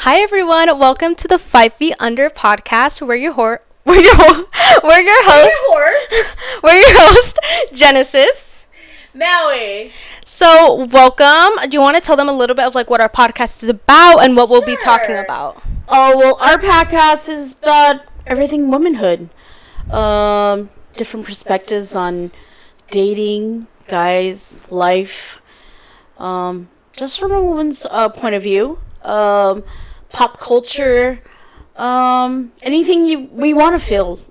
Hi everyone, welcome to the 5 Feet Under podcast. We're your host. We're your host, Genesis. Maui. So, welcome. Do you want to tell them a little bit of like what our podcast is about and what we'll be talking about? Oh, well, our podcast is about everything womanhood. Different perspectives on dating, guys, life. Just from a woman's point of view. Pop culture. Anything we want to feel.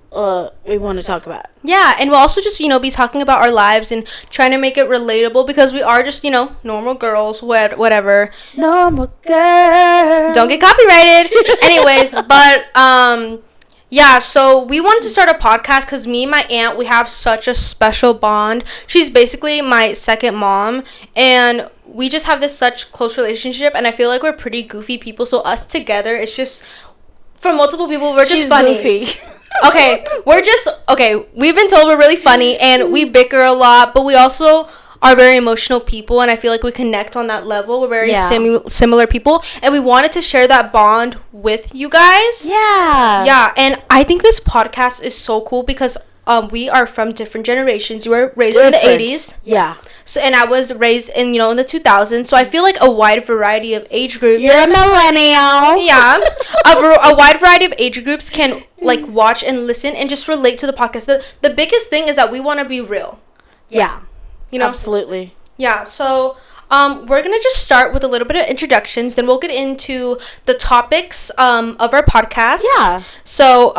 We want to talk about. Yeah, and we'll also just, be talking about our lives and trying to make it relatable because we are just, normal girls, whatever. Normal girl. Don't get copyrighted. Anyways, but, yeah, so we wanted to start a podcast because me and my aunt, we have such a special bond. She's basically my second mom, and we just have this such close relationship, and I feel like we're pretty goofy people, so us together, it's just, for multiple people, we're just funny. Goofy. We've been told we're really funny, and we bicker a lot, but we also are very emotional people, and I feel like we connect on that level. We're very similar people, and we wanted to share that bond with you guys. Yeah, and I think this podcast is so cool because we are from different generations. You were raised in the 80s. Yeah. So, and I was raised in, in the 2000s. So I feel like a wide variety of age groups. You're a millennial. Yeah. A wide variety of age groups can like watch and listen and just relate to the podcast. The biggest thing is that we want to be real. Yeah. Absolutely. Yeah. So we're going to just start with a little bit of introductions. Then we'll get into the topics of our podcast. Yeah. So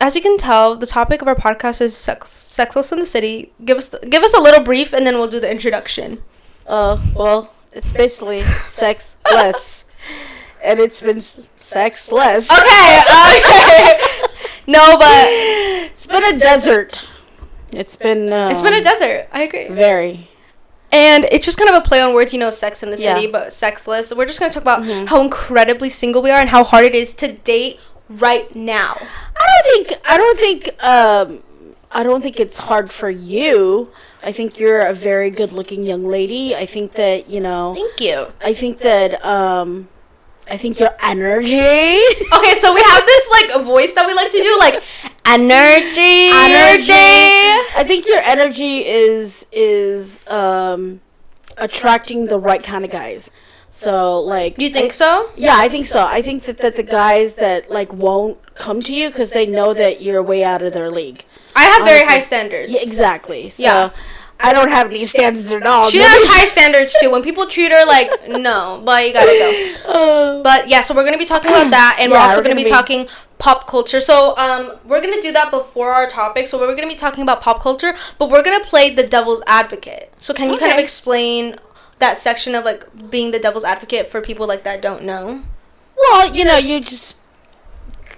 as you can tell, the topic of our podcast is Sexless in the City. Give us a little brief, and then we'll do the introduction. Well, it's basically sexless. And it's been sexless. Okay. No, but it's been a desert. It's been a desert. I agree. Very. And it's just kind of a play on words, Sex in the City, but sexless. We're just going to talk about how incredibly single we are and how hard it is to date right now. I don't think it's hard for you. I think you're a very good-looking young lady. I think that, Thank you. I think your energy. Okay, so we have this like voice that we like to do, like energy. I think your energy is attracting the right kind of guys. So like. You think so? Yeah, I think so. I think that the guys that like won't come to you because they know that you're way out of their league. I have very high standards. Yeah, exactly. So I don't have any standards at all. She has high standards too. When people treat her like, no, but you gotta go. But yeah, so we're gonna be talking about that, and we're also gonna be talking pop culture. So we're gonna do that before our topic. So we're gonna be talking about pop culture, but we're gonna play the devil's advocate. So can you kind of explain that section of like being the devil's advocate for people like that don't know? Well, you just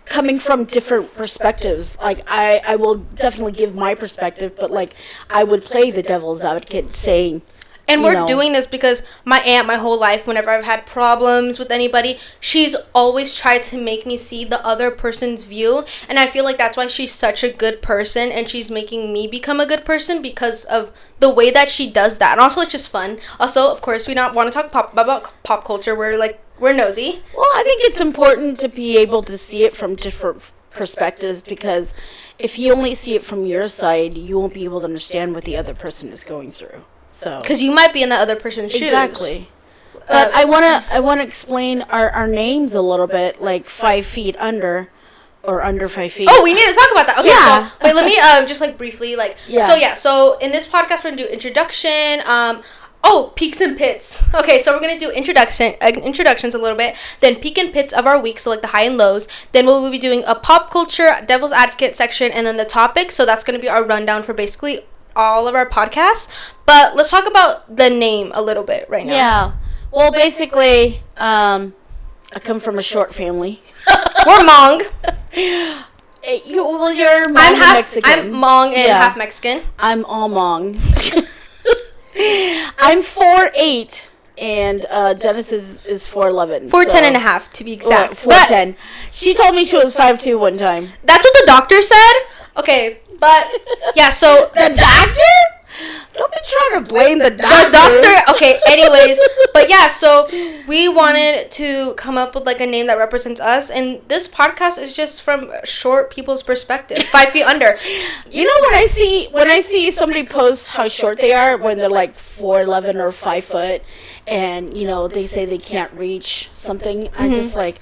coming from different perspectives. Like I will definitely give my perspective, but like I would play the devil's advocate saying, and we're doing this because my aunt, my whole life, whenever I've had problems with anybody, she's always tried to make me see the other person's view, and I feel like that's why she's such a good person, and she's making me become a good person because of the way that she does that. And also it's just fun. Also, of course, we don't want to talk about pop culture. We're nosy. Well, I think it's important to be able to see it from different perspectives, because if you only see it from your side, you won't be able to understand what the other person is going through. So, because you might be in the other person's shoes. Exactly. But I wanna explain our names a little bit, like 5 feet under. Or under 5 feet. Oh, we need to talk about that. Okay, so wait, let me just like briefly So in this podcast we're gonna do introduction. Peaks and pits. Okay, so we're gonna do introductions a little bit, then peak and pits of our week, so like the high and lows. Then we'll be doing a pop culture devil's advocate section, and then the topic. So that's gonna be our rundown for basically all of our podcasts. But let's talk about the name a little bit right now. Yeah. Well, basically, I come from a short family. We're Hmong. You're Hmong and Mexican. I'm Hmong and half Mexican. I'm all Hmong. I'm 4'8", and Genesis is 4'11". 4'10" and a half to be exact. 4'10". She told me she was 5'2" one time. That's what the doctor said. Okay, but yeah. So the doctor? Don't be trying to blame the doctor. The doctor. Okay. Anyways, but yeah. So we wanted to come up with like a name that represents us, and this podcast is just from short people's perspective. 5 feet under. You know, when I see somebody post how short they are when they're like 4'11" or 5 foot, and you know they say they can't reach something, I'm just like,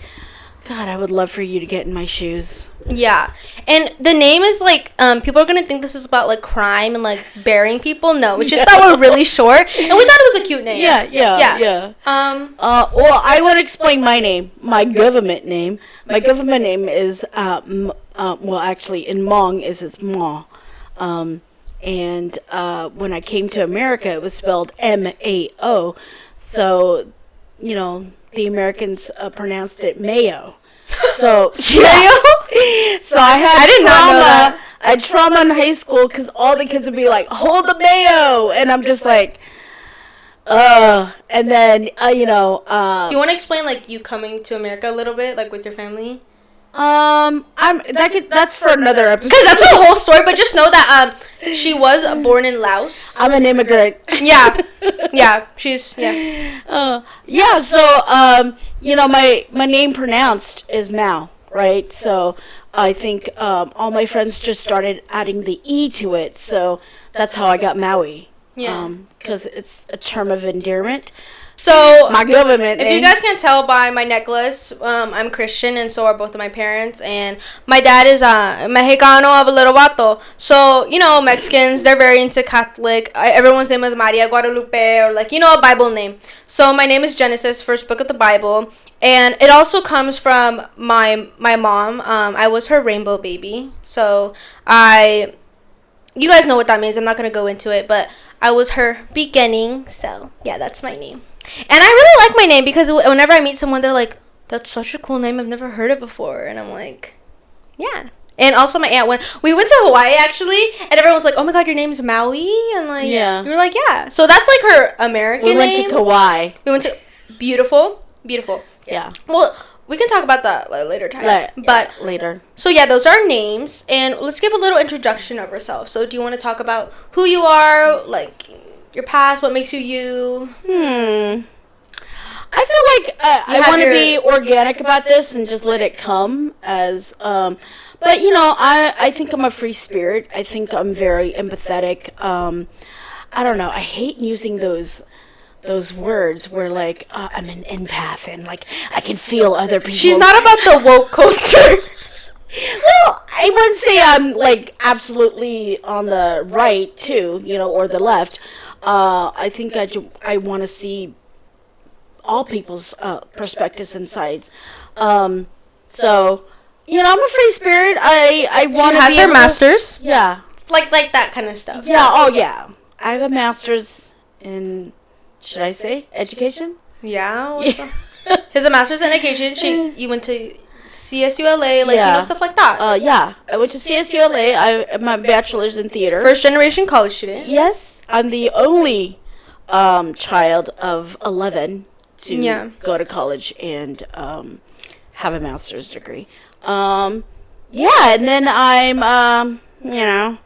God, I would love for you to get in my shoes. Yeah. And the name is like, people are going to think this is about like crime and like burying people. No, it's just that we're really short. And we thought it was a cute name. Yeah. Well, I want to explain my name, my government name. My government name is, well, actually, in Hmong is Ma. And when I came to America, it was spelled M-A-O. So, you know, the Americans pronounced it Mayo. So Mayo? So I had did not know that. I had trauma in high school because all the kids would be like, "Hold the mayo," and I'm just like, And then you know. Do you want to explain like you coming to America a little bit, like with your family? That's for another episode. Because that's a whole story. But just know that she was born in Laos. I'm an immigrant. Yeah. She's yeah. So you know, my name pronounced is Mao, right? So I think all my friends just started adding the E to it. So that's how I got Maui. Yeah. Because it's a term of endearment. So, my government if you guys can't tell by my necklace, I'm Christian, and so are both of my parents. And my dad is Mexicano of a little vato. So, you know, Mexicans, they're very into Catholic. Everyone's name is Maria Guadalupe, or like, you know, a Bible name. So, my name is Genesis, first book of the Bible. And it also comes from my mom. I was her rainbow baby. So, you guys know what that means. I'm not going to go into it, but I was her beginning. So, yeah, that's my name. And I really like my name because whenever I meet someone, they're like, "That's such a cool name. I've never heard it before." And I'm like, yeah. And also my aunt, when we went to Hawaii, actually, and everyone's like, "Oh my God, your name's Maui?" And like, yeah. We were like, yeah. So that's like her American name. We went to Kauai. We went to beautiful. Yeah. Well, we can talk about that later time. But later. So yeah, those are our names, and let's give a little introduction of ourselves. So do you want to talk about who you are, like your past, what makes you you? I feel like I want to be organic about this and just let it come as but you know, I think I'm a free spirit. I think I'm very empathetic. I don't know, I hate using those words where like I'm an empath and like I can feel other people. She's not about the woke culture. Well, I wouldn't say I'm like absolutely on the right too, you know, or the left. I think I want to see all people's perspectives and sides. So, you know, I'm a free spirit. I want to. She has her master's. Yeah. Like that kind of stuff. Yeah. Oh, yeah. I have a master's in, should I say, education? Yeah. She has a master's in education. You went to CSULA, like, you know, stuff like that. Yeah. I went to CSULA. I have my bachelor's in theater. First generation college student. Yes. I'm the only child of 11 to go to college and have a master's degree. And then I'm, you know,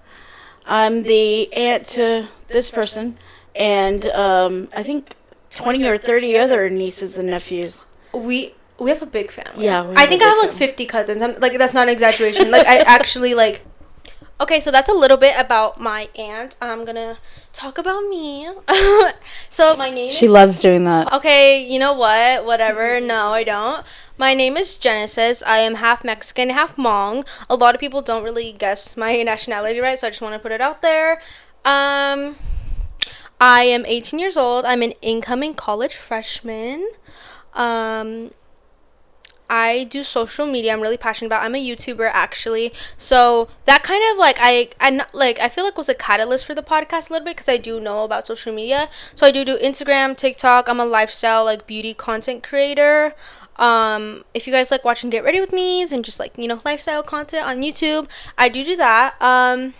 I'm the aunt to this person and I think 20 or 30 other nieces and nephews. We have a big family. Yeah. I think I have like 50 cousins. Like, that's not an exaggeration. Like, I actually like... Okay, so that's a little bit about my aunt. I'm gonna talk about me. So my name She loves doing that. Okay, you know what? Whatever. No, I don't. My name is Genesis. I am half Mexican, half Hmong. A lot of people don't really guess my nationality right, so I just want to put it out there. I am 18 years old. I'm an incoming college freshman. I do social media. I'm really passionate about. I'm a YouTuber actually, so that kind of like I feel like was a catalyst for the podcast a little bit because I do know about social media. So I do Instagram, TikTok. I'm a lifestyle like beauty content creator. If you guys like watching Get Ready With Me's and just like, you know, lifestyle content on YouTube, I do that. I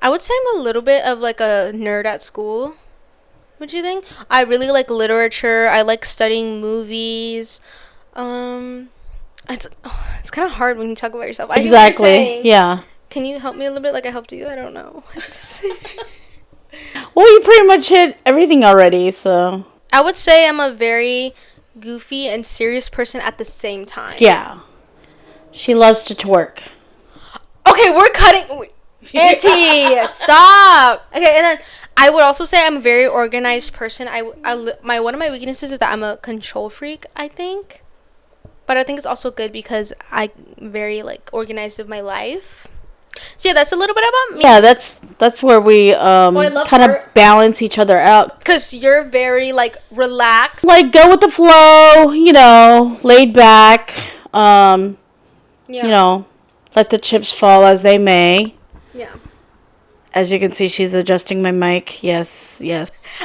would say I'm a little bit of like a nerd at school. What do you think? I really like literature. I like studying movies. It's kind of hard when you talk about yourself. Exactly. Yeah. Can you help me a little bit like I helped you? I don't know what to say. Well, you pretty much hit everything already, so. I would say I'm a very goofy and serious person at the same time. Yeah. She loves to twerk. Okay, we're cutting. Auntie, stop. Okay, and then I would also say I'm a very organized person. One of my weaknesses is that I'm a control freak, I think. But I think it's also good because I'm very, like, organized with my life. So, yeah, that's a little bit about me. Yeah, that's where we kind of balance each other out. Because you're very, like, relaxed. Like, go with the flow, you know, laid back. You know, let the chips fall as they may. Yeah. As you can see, she's adjusting my mic. Yes.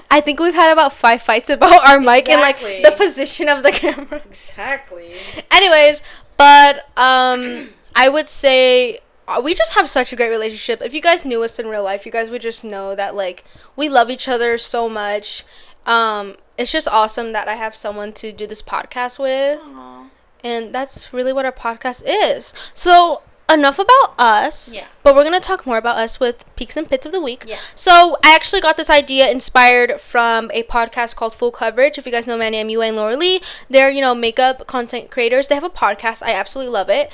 I think we've had about 5 fights about our mic and, like, the position of the camera. Exactly. Anyways, but I would say we just have such a great relationship. If you guys knew us in real life, you guys would just know that, like, we love each other so much. It's just awesome that I have someone to do this podcast with. Aww. And that's really what our podcast is. So, enough about us. Yeah. But we're going to talk more about us with Peaks and Pits of the Week. Yeah. So, I actually got this idea inspired from a podcast called Full Coverage. If you guys know Manny MUA and Laura Lee, they're, you know, makeup content creators. They have a podcast. I absolutely love it.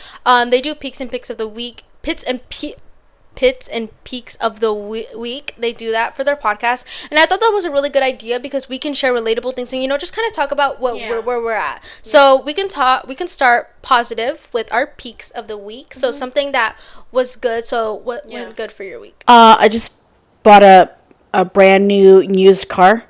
They do Peaks and Picks of the Week. Pits and Peaks of the Week. They do that for their podcast, and I thought that was a really good idea because we can share relatable things and, you know, just kind of talk about where we're at. Yeah. So we can start positive with our peaks of the week. Mm-hmm. So something that was good. So what went good for your week? I just bought a brand new used car.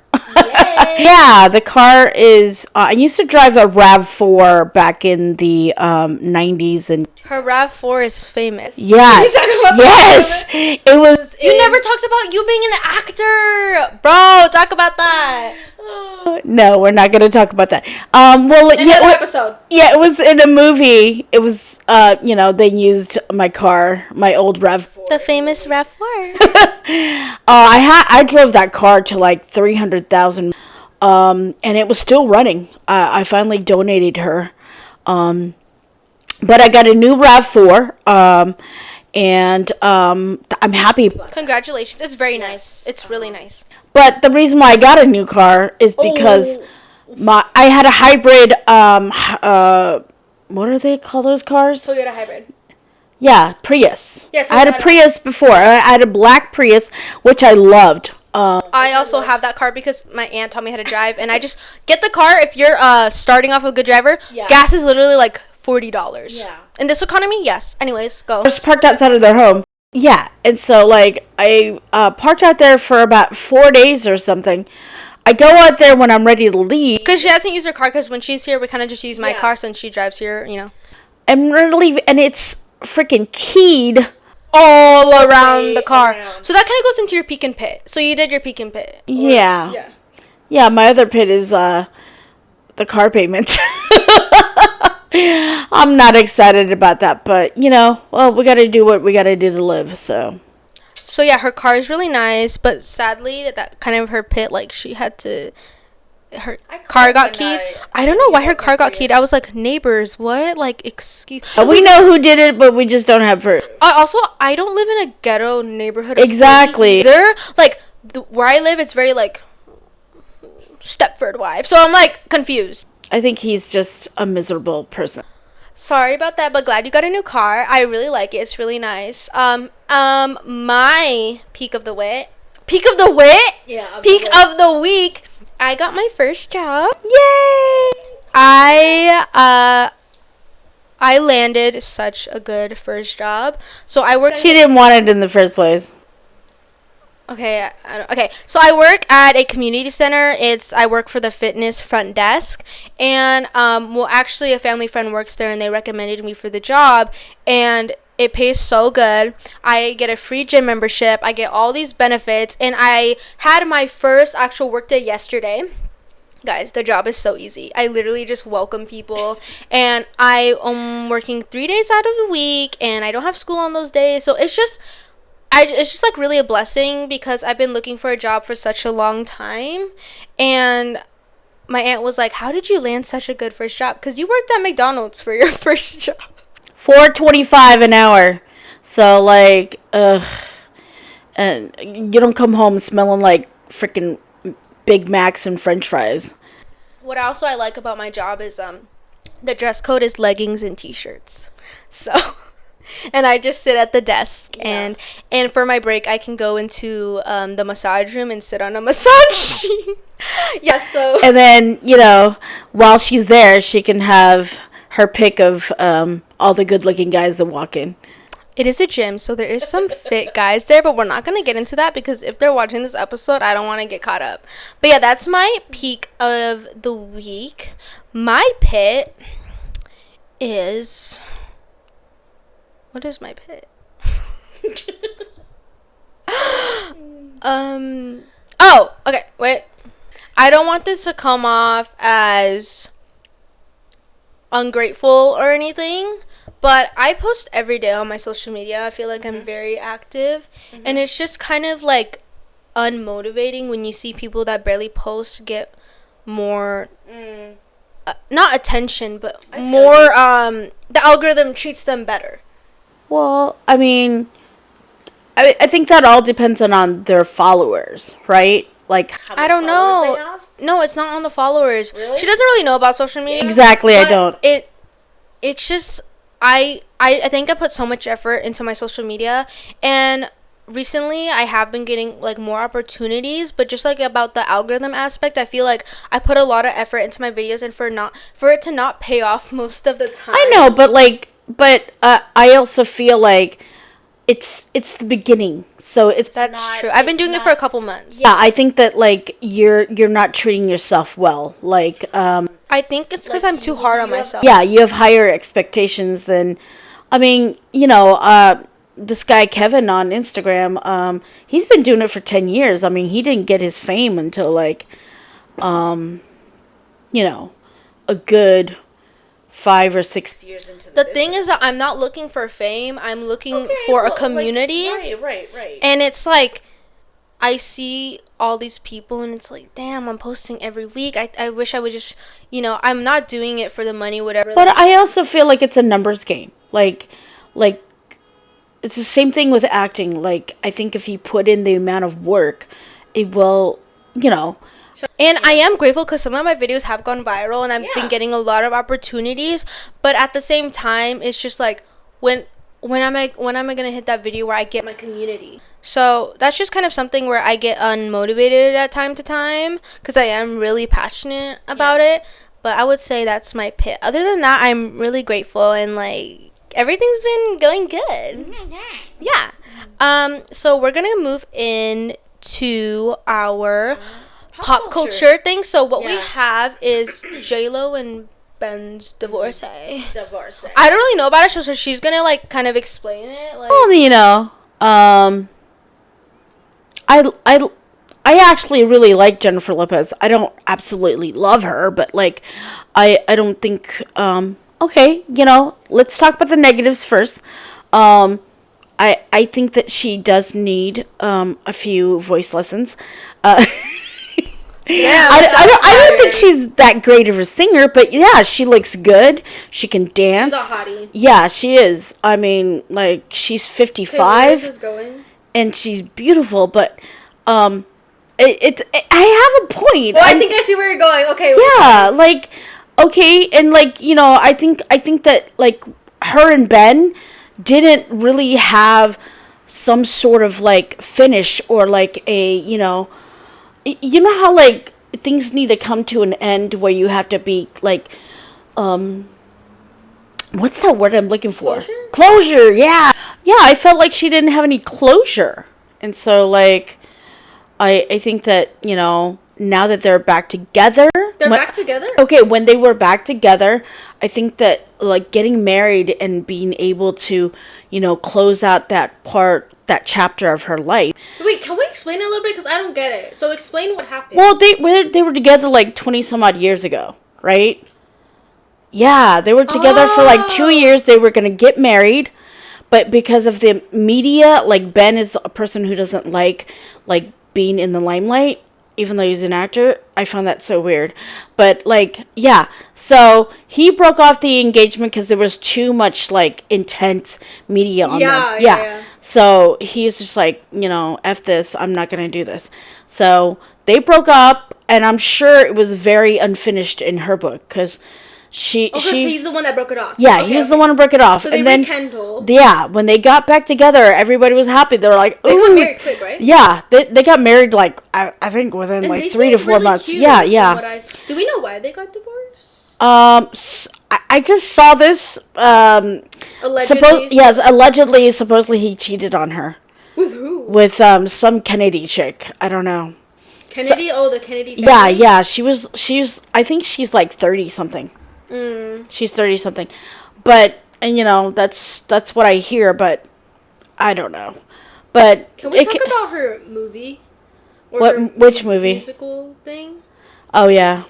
Yeah, the car is. I used to drive a RAV4 back in the 90s, and her RAV4 is famous. Yes, yes, it was. You never talked about you being an actor, bro. Talk about that. No, we're not going to talk about that. Well, episode. Yeah, it was in a movie. It was, you know, they used my car, my old RAV4. The famous RAV4. I drove that car to like 300,000, and it was still running. I finally donated her, but I got a new RAV4. And I'm happy. Congratulations. It's very nice. It's really nice. But the reason why I got a new car is because I had a hybrid, what do they call those cars? Toyota hybrid. Yeah, Prius. Yeah, I had a Prius before. I had a black Prius, which I loved. I also have that car because my aunt taught me how to drive, and I just get the car if you're starting off a good driver. Yeah. Gas is literally like $40. Yeah. In this economy, yes. Anyways, go. Just parked outside of their home. Yeah, and so, like, I parked out there for about 4 days or something. I go out there when I'm ready to leave. Because she hasn't used her car, because when she's here, we kind of just use my car, since she drives here, you know. I'm ready to leave, and it's freaking keyed all around the car. So that kind of goes into your peak and pit. So you did your peak and pit. Yeah, my other pit is the car payment. I'm not excited about that, but, you know, well, we got to do what we got to do to live, so. So, yeah, her car is really nice, but sadly, that kind of her pit, like, she had to, her car got keyed. I don't know why her car got keyed. I was like, neighbors, what? Like, excuse. We know who did it, but we just don't have her. Also, I don't live in a ghetto neighborhood. Exactly. They're, like, where I live, it's very, like, Stepford wife. So I'm, like, confused. I think he's just a miserable person. Sorry about that, but glad you got a new car. I really like it. It's really nice. My peak of the week. Yeah. Peak of the week. I got my first job. Yay! I landed such a good first job. So I worked. She didn't want it in the first place. Okay, so I work at a community center. I work for the fitness front desk, and actually a family friend works there, and they recommended me for the job, and it pays so good. I get a free gym membership. I get all these benefits, and I had my first actual work day yesterday. Guys, the job is so easy. I literally just welcome people, and I am working 3 days out of the week, and I don't have school on those days, so it's just like really a blessing because I've been looking for a job for such a long time, and my aunt was like, how did you land such a good first job? Because you worked at McDonald's for your first job. $4.25 an hour. So, like, and you don't come home smelling like freaking Big Macs and French fries. What also I like about my job is the dress code is leggings and t-shirts. So and I just sit at the desk, and for my break I can go into the massage room and sit on a massage. Yeah, so and then, you know, while she's there, she can have her pick of all the good looking guys that walk in. It is a gym, so there is some fit guys there, but we're not going to get into that because if they're watching this episode, I don't want to get caught up. But yeah, that's my peak of the week. My pit is... What is my pit? Oh, okay, wait. I don't want this to come off as ungrateful or anything, but I post every day on my social media. I feel like I'm very active, and it's just kind of like unmotivating when you see people that barely post get more not attention, but more the algorithm treats them better. Well, I mean, I think that all depends on their followers, right? Like, I don't know. No, it's not on the followers. Really? She doesn't really know about social media. Exactly, I don't. It's just I think I put so much effort into my social media, and recently I have been getting like more opportunities, but just like about the algorithm aspect, I feel like I put a lot of effort into my videos, and for it to not pay off most of the time. I know, but I also feel like it's the beginning, so that's true. I've been doing it for a couple months. Yeah, I think that like you're not treating yourself well. Like I think it's because I'm too hard on myself. Yeah, you have higher expectations than, I mean, you know, this guy Kevin on Instagram, he's been doing it for 10 years. I mean, he didn't get his fame until like, you know, a good 5 or 6 years into the thing is that I'm not looking for fame. I'm looking for a community. Like, right. And it's like, I see all these people and it's like, damn, I'm posting every week. I wish I would just, you know, I'm not doing it for the money, whatever. But I also feel like it's a numbers game. Like it's the same thing with acting. Like, I think if you put in the amount of work, it will, you know. And I am grateful because some of my videos have gone viral and I've been getting a lot of opportunities. But at the same time, it's just like, when am I gonna hit that video where I get my community? So that's just kind of something where I get unmotivated at time to time because I am really passionate about it. But I would say that's my pit. Other than that, I'm really grateful and like everything's been going good. Yeah. So we're gonna move in to our pop culture thing. So what we have is Jlo and Ben's divorce. I don't really know about it, so she's gonna like kind of explain it. Like, well, you know, I actually really like Jennifer Lopez. I don't absolutely love her, but like, I don't think. Okay, you know, let's talk about the negatives first. I think that she does need a few voice lessons. Yeah, I don't think she's that great of a singer, but yeah, she looks good. She can dance. She's a hottie. Yeah, she is. I mean, like, she's 55 and she's beautiful, but I have a point. Well, I think I see where you're going. Okay. Yeah, like, okay, and like, you know, I think that like her and Ben didn't really have some sort of like finish or like a, you know how like things need to come to an end where you have to be like, what's that word I'm looking for? Closure. Yeah, I felt like she didn't have any closure, and so like I think that, you know, now that they're back together. Back together? Okay, when they were back together, I think that like getting married and being able to, you know, close out that chapter of her life. Wait, can we explain it a little bit? Because I don't get it. So explain what happened. Well, they were together like 20 some odd years ago, right? Yeah, they were together for like 2 years. They were going to get married, but because of the media, like Ben is a person who doesn't like being in the limelight, even though he's an actor. I found that so weird. But like, yeah, so he broke off the engagement because there was too much like intense media on them. Yeah. So he was just like, F this, I'm not going to do this. So they broke up, and I'm sure it was very unfinished in her book, because he's the one that broke it off. Yeah, he was the one who broke it off. So they rekindled. Yeah, when they got back together, everybody was happy. They were like, ooh. They got married quick, right? Yeah, they got married, like, I think within, like, 3 to 4 really months. Yeah. Do we know why they got divorced? I just saw this. Allegedly, supposedly he cheated on her. With who? With some Kennedy chick. I don't know. Kennedy? The Kennedy family? Yeah. She's. I think she's like 30-something. She's 30-something, but that's what I hear. But I don't know. But can we talk about her movie? Or which movie? Musical thing. Oh yeah.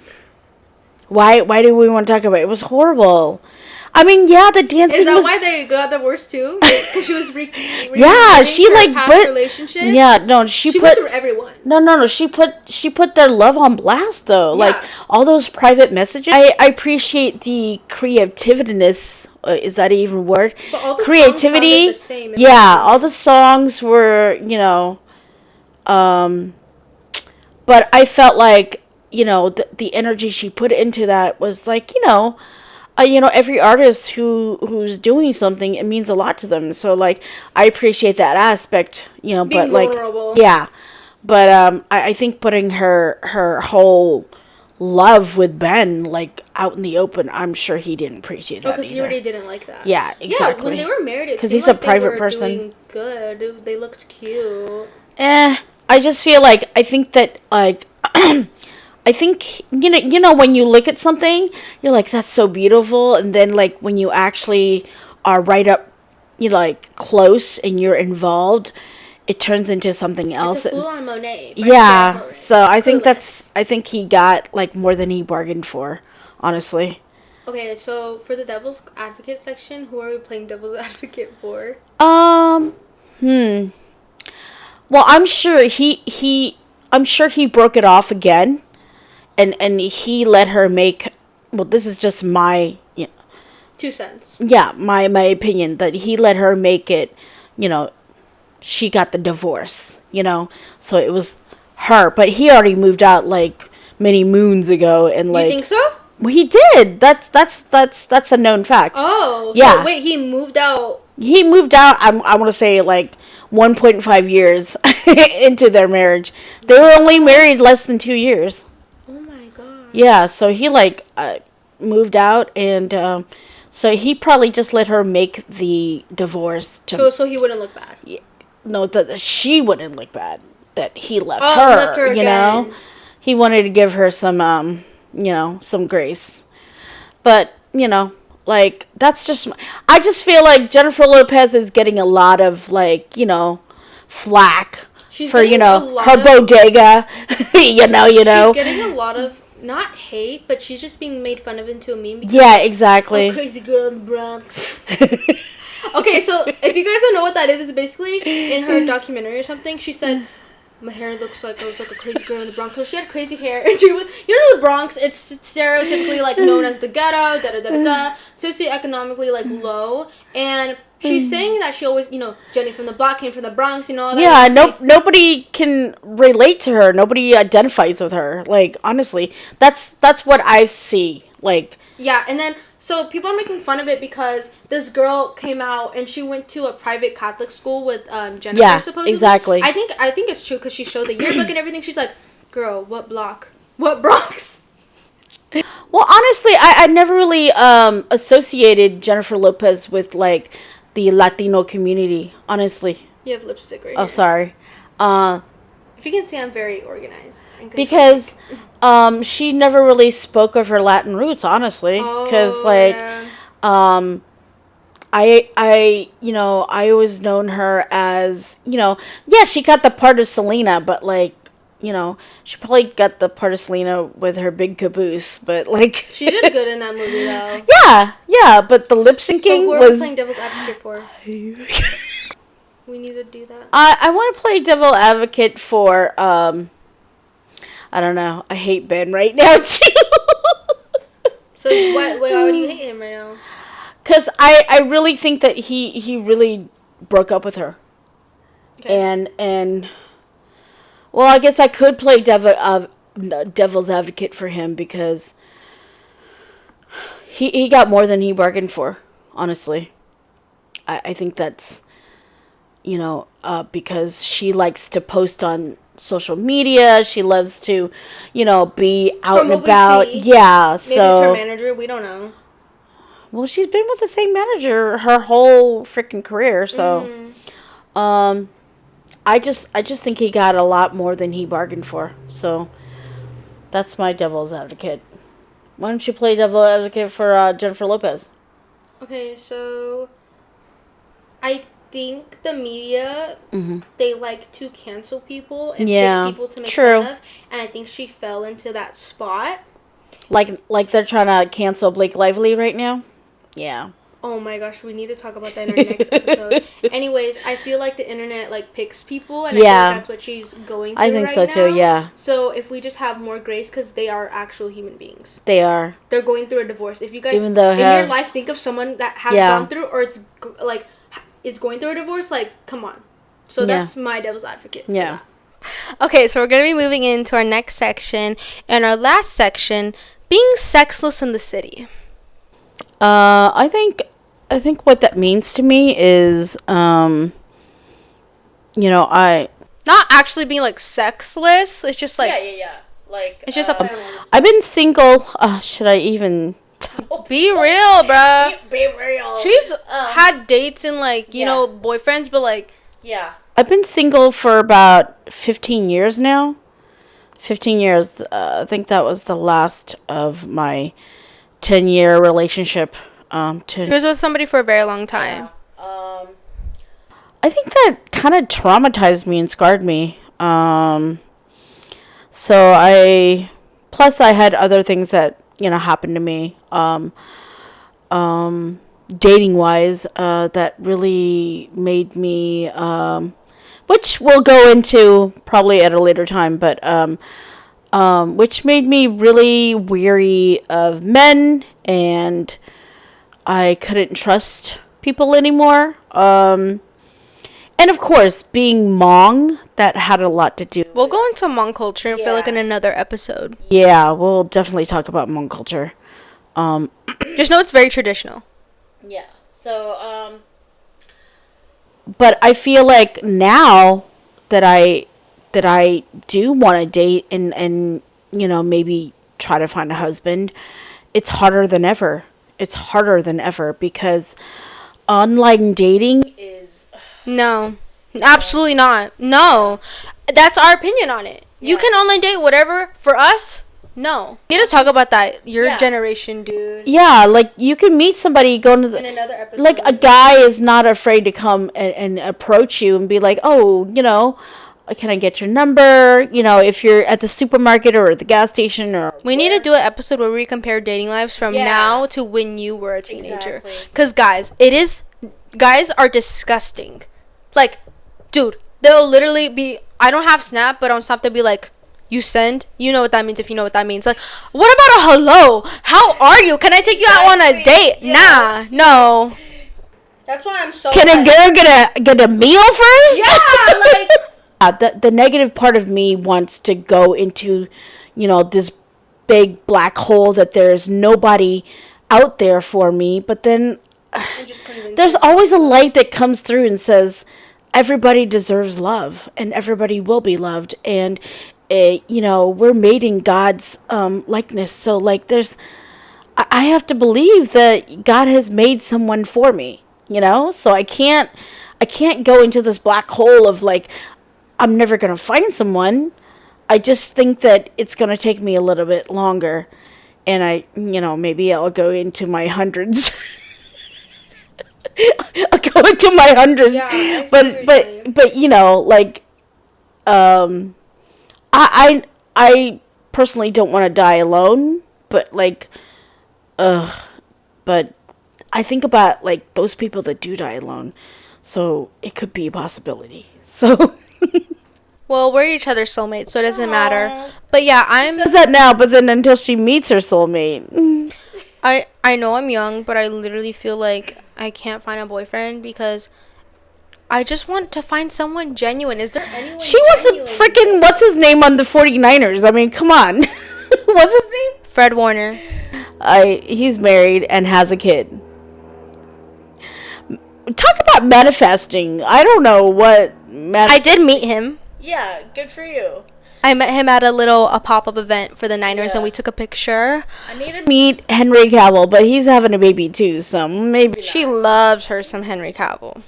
Why do we want to talk about it? It was horrible. I mean, yeah, the dancing. Is that why they got divorced too? Because she was she like past relationship. Yeah, no, she put went through everyone. No, she put their love on blast though. Yeah. Like all those private messages. I appreciate the creativeness. Is that even a word? But all the creativity. Songs sounded the same. Yeah, all the songs were but I felt like the energy she put into that was like every artist who's doing something, it means a lot to them. So like I appreciate that aspect, Being but vulnerable. like yeah, but I think putting her whole love with Ben like out in the open, I'm sure he didn't appreciate that. Because he already didn't like that. Yeah, exactly. Yeah, when they were married, because he's like a private they were person. Doing good. They looked cute. I just feel like I think that like. I think when you look at something, you're like, that's so beautiful, and then like when you actually are right up, like close and you're involved, it turns into something else. It's a full-on Monet. Yeah, so I think he got like more than he bargained for, honestly. Okay, so for the devil's advocate section, who are we playing devil's advocate for? Well, I'm sure he broke it off again. And he let her make, well, this is just my 2 cents. Yeah, my opinion, that he let her make it, she got the divorce, so it was her, but he already moved out like many moons ago, and like. You think so? Well, he did. That's a known fact. Oh, yeah. So wait, he moved out. He moved out. I want to say like 1.5 years into their marriage. They were only married less than 2 years. Yeah, so he like moved out, and so he probably just let her make the divorce so he wouldn't look bad. No, that she wouldn't look bad. That he left left her you again. know, he wanted to give her some some grace, but like that's just. I just feel like Jennifer Lopez is getting a lot of like flack for her bodega. you know. She's getting a lot of. Not hate, but she's just being made fun of into a meme. Yeah, exactly. A crazy girl in the Bronx. Okay, so if you guys don't know what that is, it's basically in her documentary or something. She said, "My hair looks like I was like a crazy girl in the Bronx." So she had crazy hair, and she was, the Bronx. It's stereotypically like known as the ghetto, socioeconomically like low, and she's saying that she always, Jenny from the block came from the Bronx, all that. Yeah, nobody can relate to her. Nobody identifies with her. Like, honestly, that's what I see. Like, yeah, and then so people are making fun of it because this girl came out and she went to a private Catholic school with Jennifer. Yeah, supposedly. exactly. I think it's true because she showed the yearbook and everything. She's like, "Girl, what block? What Bronx?" Well, honestly, I never really associated Jennifer Lopez with like the Latino community, honestly. You have lipstick right here. Oh, sorry. If you can see, I'm very organized. Because she never really spoke of her Latin roots, honestly. Because, I always known her as, she got the part of Selena, but like, she probably got the part of Selena with her big caboose, but like... She did good in that movie, though. Yeah, but the lip syncing was... So who are we playing devil's advocate for? We need to do that. I want to play devil advocate for, I don't know, I hate Ben right now, too. So why would you hate him right now? Because I really think that he really broke up with her. Okay. And well, I guess I could play devil's advocate for him because he got more than he bargained for. Honestly, I think that's because she likes to post on social media. She loves to, be out and about. Yeah, maybe it's her manager. We don't know. Well, she's been with the same manager her whole freaking career, so I just think he got a lot more than he bargained for. So that's my devil's advocate. Why don't you play devil's advocate for Jennifer Lopez? Okay, so I think the media, they like to cancel people and pick people to make fun of, and I think she fell into that spot. Like they're trying to cancel Blake Lively right now? Yeah. Oh my gosh, we need to talk about that in our next episode. Anyways, I feel like the internet picks people, and I feel like that's what she's going through. I think so too. Yeah. So if we just have more grace, because they are actual human beings. They are. They're going through a divorce. If you guys in your life think of someone that has gone through or is going through a divorce, come on. So that's my devil's advocate. Yeah. Okay, so we're gonna be moving into our next section, and our last section being sexless in the city. I think what that means to me is, I not actually being sexless. It's just yeah. It's just I've been single. Should I even? Be real, bruh. Be real. She's had dates and boyfriends, but yeah. I've been single for about 15 years now. 15 years. I think that was the last of my 10-year relationship. She was with somebody for a very long time. Yeah. I think that kind of traumatized me and scarred me. So I had other things that happened to me, dating wise, that really made me, which we'll go into probably at a later time, but which made me really weary of men, and I couldn't trust people anymore. And of course, being Hmong, that had a lot to do. We'll go into Hmong culture and feel in another episode. Yeah, we'll definitely talk about Hmong culture. Just know it's very traditional. Yeah. So, but I feel like now that I do want to date and maybe try to find a husband, it's harder than ever. It's harder than ever because online dating is... No, absolutely not. No. That's our opinion on it. Yeah. You can online date whatever. For us, no. We need to talk about that. Your generation, dude. Yeah, you can meet somebody going to in another episode. A guy is not afraid to come and approach you and be like, oh, can I get your number? If you're at the supermarket or at the gas station or... We need to do an episode where we compare dating lives from now to when you were a teenager. Because, guys, guys are disgusting. Dude, they'll literally be... I don't have Snap, but on Snap they'll be like, you send? You know what that means if you know what that means. What about a hello? How are you? Can I take you out on a date? Yeah. Nah, no. That's why I'm so... Can a girl get a meal first? Yeah, the negative part of me wants to go into, this big black hole that there's nobody out there for me. But then there's always a light that comes through and says, everybody deserves love and everybody will be loved. And, we're made in God's likeness. So, I have to believe that God has made someone for me, So I can't go into this black hole of I'm never going to find someone. I just think that it's going to take me a little bit longer. And maybe I'll go into my hundreds. I'll go into my hundreds. Yeah, I personally don't want to die alone. But but I think about those people that do die alone. So it could be a possibility. So... Well, we're each other's soulmates, so it doesn't matter. But yeah, She says that now, but then until she meets her soulmate. I know I'm young, but I literally feel like I can't find a boyfriend because I just want to find someone genuine. Is there anyone She wants a freaking, what's his name on the 49ers? I mean, come on. What's his name? Fred Warner. He's married and has a kid. Talk about manifesting. I don't know what. I did meet him. Yeah, good for you. I met him at a pop-up event for the Niners, and we took a picture. I need to meet Henry Cavill, but he's having a baby too, so maybe she loves her some Henry Cavill.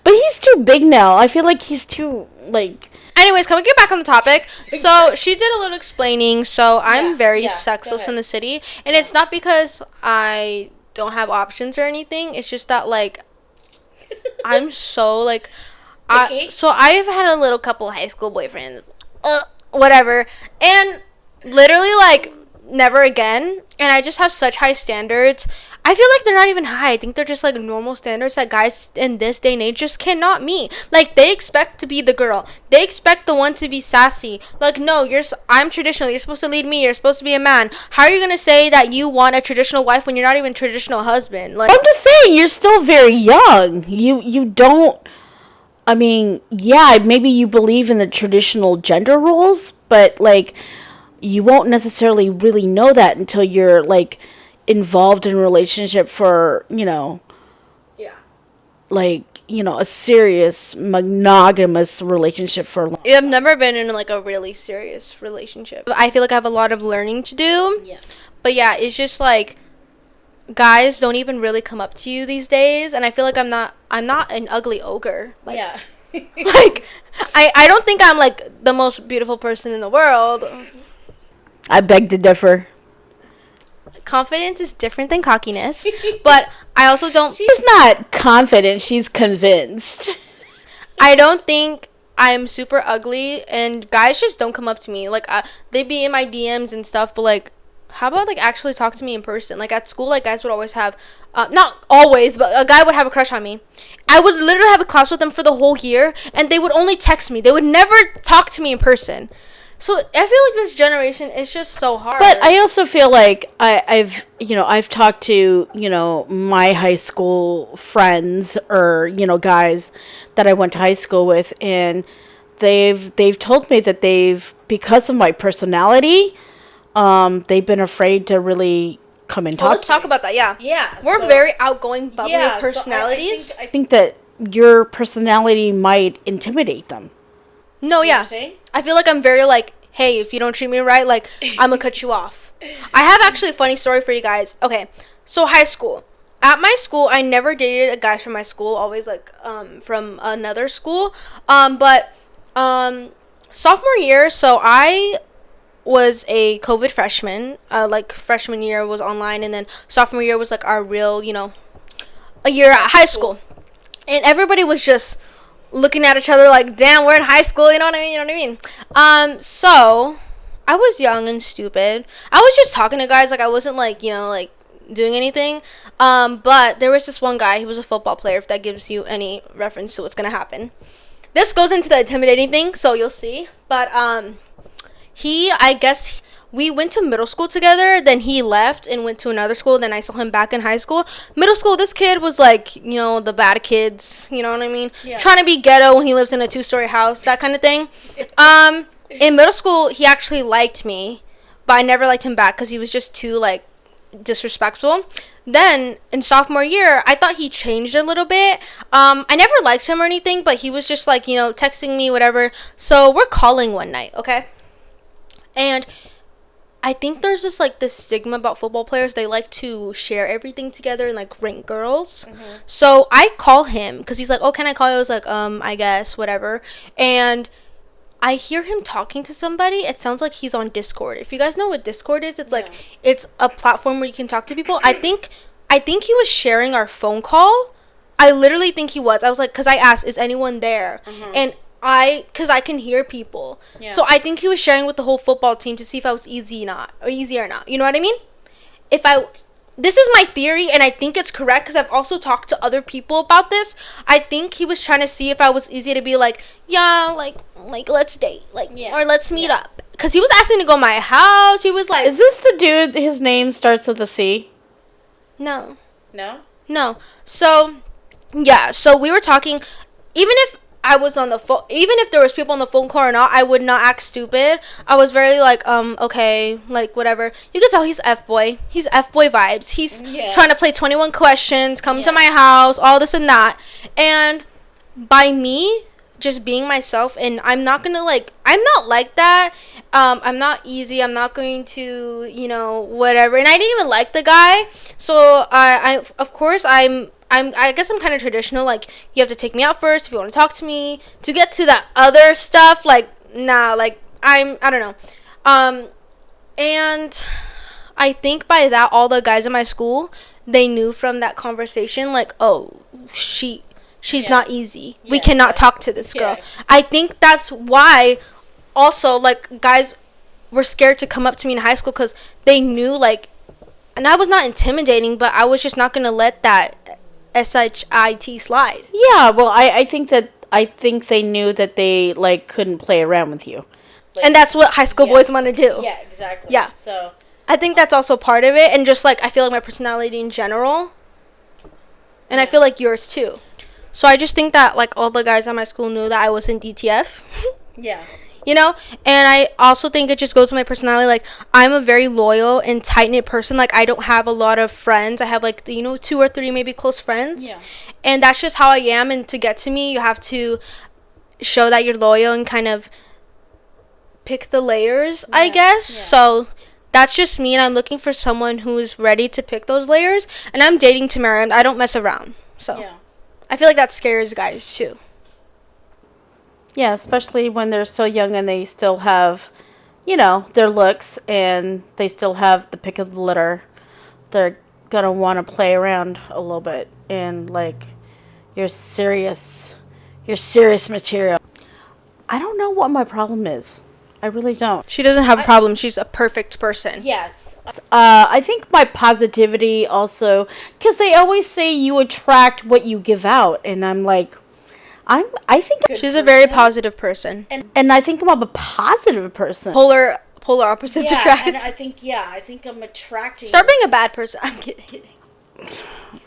But he's too big now. I feel like he's too, like... Anyways, can we get back on the topic? So, she did a little explaining, so I'm very sexless in the city, and it's not because I don't have options or anything, it's just that, like, I'm so, like... So, I've had a little couple high school boyfriends. Whatever, and literally like never again, and I just have such high standards. I feel like they're not even high. I think they're just like normal standards that guys in this day and age just cannot meet. Like, they expect to be the girl, they expect the one to be sassy. Like, no, I'm traditional, you're supposed to lead me, you're supposed to be a man. How are you gonna say that you want a traditional wife when you're not even a traditional husband? Like, I'm just saying, you're still very young. You don't, I mean, yeah, maybe you believe in the traditional gender roles, but, like, you won't necessarily really know that until you're, like, involved in a relationship for, like, a serious monogamous relationship for a long time. I've never been in, like, a really serious relationship. I feel like I have a lot of learning to do. Yeah. But, yeah, it's just, like, guys don't even really come up to you these days, and I feel like I'm not an ugly ogre. Like, yeah. Like, I don't think I'm like the most beautiful person in the world. I beg to differ. Confidence is different than cockiness, but I also don't... She's not confident, she's convinced. I don't think I'm super ugly, and guys just don't come up to me. Like, they be in my DMs and stuff, but, like, how about, like, actually talk to me in person? Like, at school, like, guys would always have, not always, but a guy would have a crush on me. I would literally have a class with them for the whole year, and they would only text me. They would never talk to me in person. So, I feel like this generation is just so hard. But I also feel like I've talked to, my high school friends or, guys that I went to high school with, and they've told me that because of my personality, they've been afraid to really come and talk. Let's talk about that. Yeah. Yeah. We're very outgoing, bubbly personalities. So I think that your personality might intimidate them. No, yeah. I feel like I'm very like, hey, if you don't treat me right, like, I'm gonna cut you off. I have actually a funny story for you guys. Okay, so high school. At my school, I never dated a guy from my school. Always like from another school. But sophomore year, so I was a COVID freshman. Like, freshman year was online, and then sophomore year was like our real, a year at high school. And everybody was just looking at each other like, damn, we're in high school, you know what I mean? So I was young and stupid. I was just talking to guys, like, I wasn't like, like doing anything. But there was this one guy, he was a football player, if that gives you any reference to what's gonna happen. This goes into the intimidating thing, so you'll see. But I guess we went to middle school together, then he left and went to another school, then I saw him back in high school. Middle school, this kid was like, the bad kids, you know what I mean? Yeah. Trying to be ghetto when he lives in a 2-story house, that kind of thing. In middle school, he actually liked me, but I never liked him back because he was just too, like, disrespectful. Then in sophomore year, I thought he changed a little bit. I never liked him or anything, but he was just like, texting me, whatever. So we're calling one night, okay? And I think there's this stigma about football players. They like to share everything together and, like, rank girls. Mm-hmm. So I call him because he's like, oh, can I call you? I was like, I guess, whatever. And I hear him talking to somebody. It sounds like he's on Discord. If you guys know what Discord is, it's like, it's a platform where you can talk to people. I think he was sharing our phone call. I literally think he was. I was like, because I asked, is anyone there? Mm-hmm. And because I can hear people. Yeah. So I think he was sharing with the whole football team to see if I was easy or not. You know what I mean? This is my theory, and I think it's correct because I've also talked to other people about this. I think he was trying to see if I was easy to be like, yeah, like let's date, or let's meet up. Because he was asking to go to my house. He was like, is this the dude, his name starts with a C? No. So, yeah, so we were talking. even if I was on the phone, even if there was people on the phone call or not, I would not act stupid. I was very like, okay, like whatever. You could tell he's F-boy. He's F-boy vibes. He's trying to play 21 questions, come to my house, all this and that. And by me just being myself, and I'm not like that. I'm not easy. I'm not going to, whatever. And I didn't even like the guy. So of course, I guess I'm kind of traditional. Like, you have to take me out first if you want to talk to me. To get to that other stuff, like, nah, like, I don't know. And I think by that, all the guys in my school, they knew from that conversation, like, oh, she's not easy. We cannot talk to this girl. I think that's why also, like, guys were scared to come up to me in high school because they knew, like, and I was not intimidating, but I was just not going to let that SHIT slide. Yeah, well, I think they knew that they, like, couldn't play around with you. Like, and that's what high school boys want to do. Yeah, exactly. Yeah. So I think that's also part of it, and just, like, I feel like my personality in general, and I feel like yours too. So I just think that, like, all the guys at my school knew that I was in DTF. Yeah. And I also think it just goes with my personality. Like, I'm a very loyal and tight-knit person. Like, I don't have a lot of friends. I have, like, 2 or 3 maybe close friends. Yeah. And that's just how I am. And to get to me, you have to show that you're loyal and kind of pick the layers, I guess. Yeah. So that's just me, and I'm looking for someone who is ready to pick those layers. And I'm dating to marry. I don't mess around. So I feel like that scares guys too. Yeah, especially when they're so young and they still have, their looks, and they still have the pick of the litter. They're going to want to play around a little bit, and, like, you're serious material. I don't know what my problem is. I really don't. She doesn't have a problem. She's a perfect person. Yes. I think my positivity also, because they always say you attract what you give out, and I'm like, I think she's a very positive person, and I think I'm a positive person. Polar opposites attract. And I think I'm attracting. Start being a bad person. I'm kidding.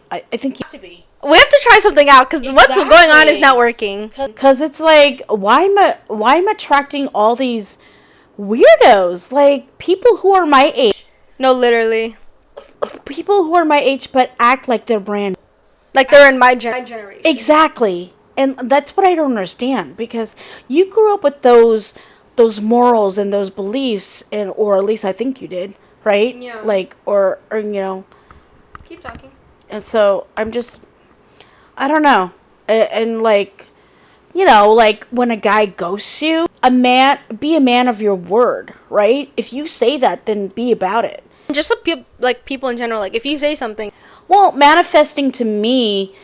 I think you have to be. We have to try something out because what's going on is not working. Because it's like, why am I attracting all these weirdos? Like, people who are my age. No, literally. People who are my age but act like they're brand. Like they're in my generation. Exactly. And that's what I don't understand, because you grew up with those morals and those beliefs, or at least I think you did, right? Yeah. Like, or Keep talking. And so I'm just, I don't know. And like, like when a guy ghosts you, be a man of your word, right? If you say that, then be about it. Just like people in general, like if you say something. Well, manifesting to me,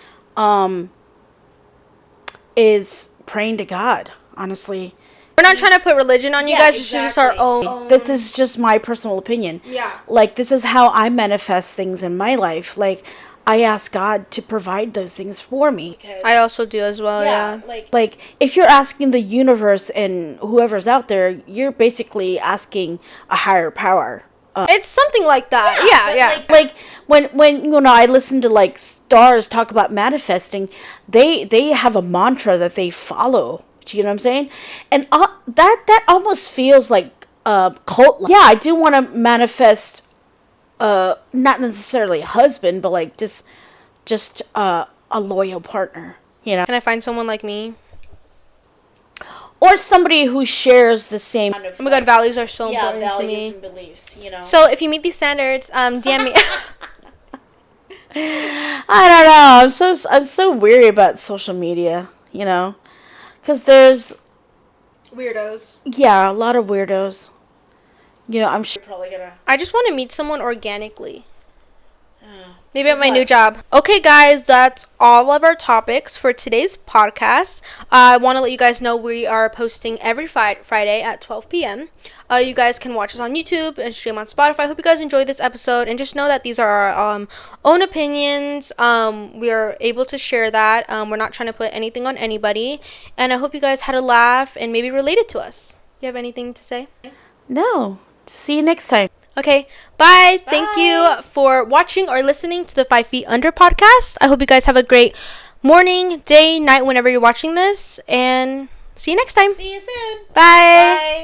is praying to God, honestly. We're not trying to put religion on you guys. Exactly. This is just our own. This is just my personal opinion. Yeah. Like, this is how I manifest things in my life. Like, I ask God to provide those things for me. I also do as well, yeah. Like, if you're asking the universe and whoever's out there, you're basically asking a higher power. It's something like that. Yeah. Like when I listen to, like, stars talk about manifesting, they have a mantra that they follow. Do you know what I'm saying? And that almost feels like cult. Yeah, I do want to manifest, not necessarily a husband, but like just a loyal partner. Can I find someone like me? Or somebody who shares the same kind of, oh my god, values are so important to me. Values and beliefs, So if you meet these standards, DM me. I don't know. I'm so weary about social media, because there's weirdos. Yeah, a lot of weirdos. I'm sure you're probably gonna. I just want to meet someone organically. Maybe at my new job. Okay, guys, that's all of our topics for today's podcast. I want to let you guys know we are posting every Friday at 12 p.m. You guys can watch us on YouTube and stream on Spotify. I hope you guys enjoyed this episode, and just know that these are our own opinions. We are able to share that. We're not trying to put anything on anybody, and I hope you guys had a laugh and maybe related to us. You have anything to say? No. See you next time. Okay, bye. Thank you for watching or listening to the 5 Feet Under podcast. I hope you guys have a great morning, day, night, whenever you're watching this. And see you next time. See you soon. Bye. Bye.